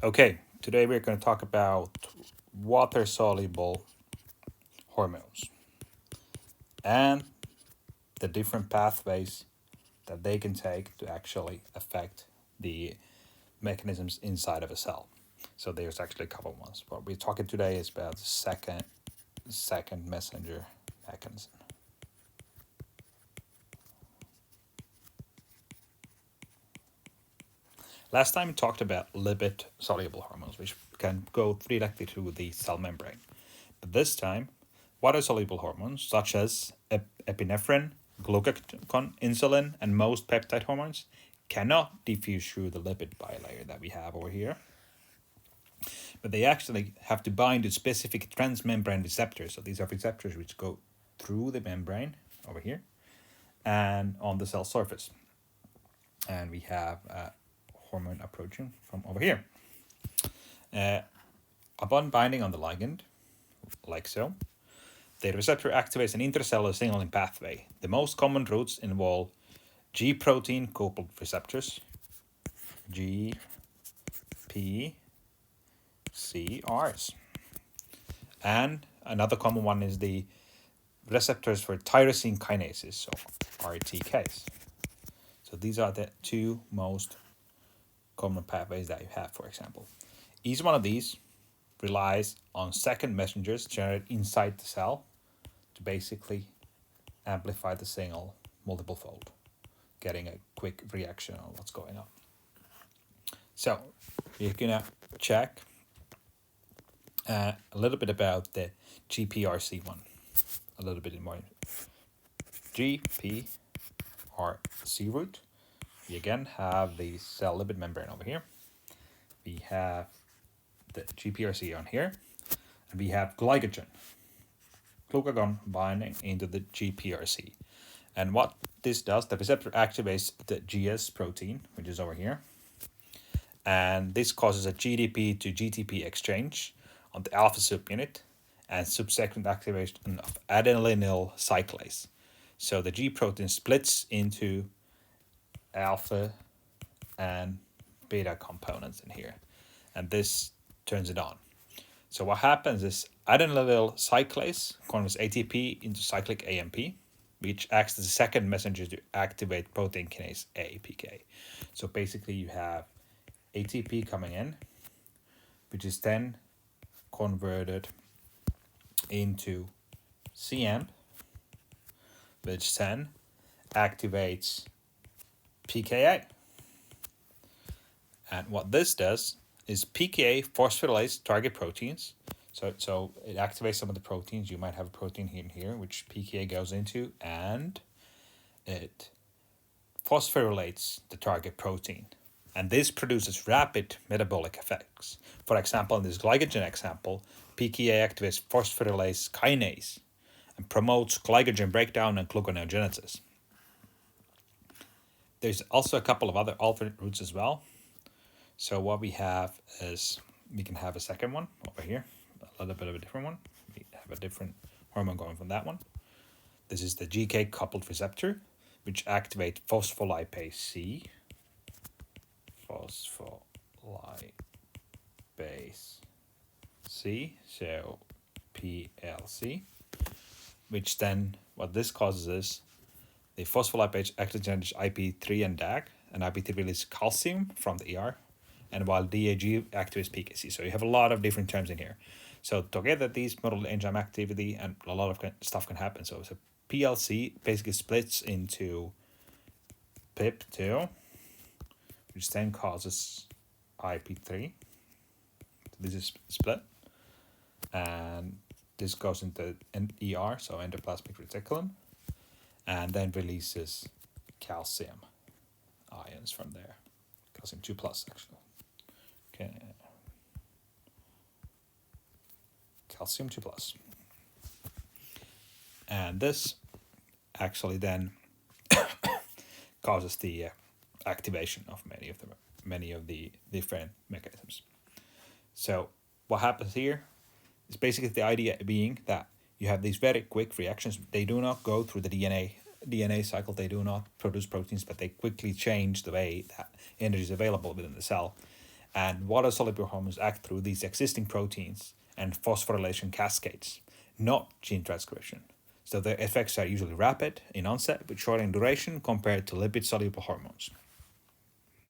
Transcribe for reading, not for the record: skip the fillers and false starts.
Okay, today we're going to talk about water-soluble hormones and the different pathways that they can take to actually affect the mechanisms inside of a cell. So there's actually a couple ones. What we're talking today is about the second messenger mechanism. Last time we talked about lipid soluble hormones, which can go directly through the cell membrane. But this time, water soluble hormones such as epinephrine, glucagon, insulin, and most peptide hormones cannot diffuse through the lipid bilayer that we have over here. But they actually have to bind to specific transmembrane receptors. So these are receptors which go through the membrane over here and on the cell surface. And we have a hormone approaching from over here. Uh, Upon binding on the ligand, like so, the receptor activates an intercellular signaling pathway. The most common routes involve G protein coupled receptors, GPCRs. And another common one is the receptors for tyrosine kinases, so RTKs. So these are the two most common pathways that you have, for example. Each one of these relies on second messengers generated inside the cell to basically amplify the signal multiple fold, getting a quick reaction on what's going on. So we're gonna check a little bit about the GPRC one, a little bit more. GPRC route. We again have the cell lipid membrane over here. We have the GPRC on here, and we have glucagon binding into the GPRC. And what this does, the receptor activates the GS protein, which is over here. And this causes a GDP to GTP exchange on the alpha subunit and subsequent activation of adenylyl cyclase. So the G protein splits into alpha and beta components in here. And this turns it on. So what happens is adenylyl cyclase converts ATP into cyclic AMP, which acts as a second messenger to activate protein kinase APK. So basically you have ATP coming in, which is then converted into CM, which then activates PKA. And what this does is PKA phosphorylase target proteins. So it activates some of the proteins. You might have a protein here and here, which PKA goes into, and it phosphorylates the target protein. And this produces rapid metabolic effects. For example, in this glycogen example, PKA activates phosphorylase kinase and promotes glycogen breakdown and gluconeogenesis. There's also a couple of other alternate routes as well. So what we have is we can have a second one over here, a little bit of a different one. We have a different hormone going from that one. This is the GK coupled receptor, which activates phospholipase C. Phospholipase C, so PLC, which then what this causes is the phospholipase actually generates IP3 and DAG, and IP3 releases calcium from the ER, and while DAG activates PKC. So you have a lot of different terms in here. So together, these model enzyme activity and a lot of stuff can happen. So PLC basically splits into PIP2, which then causes IP3. So this is split. And this goes into ER, so endoplasmic reticulum, and then releases calcium ions from there. Calcium 2 plus, actually. Okay. Calcium 2 plus. And this actually then causes the activation of many of the different mechanisms. So what happens here is basically the idea being that you have these very quick reactions. They do not go through the DNA cycle. They do not produce proteins, but they quickly change the way that energy is available within the cell. And water-soluble hormones act through these existing proteins and phosphorylation cascades, not gene transcription. So their effects are usually rapid in onset, but short in duration compared to lipid-soluble hormones.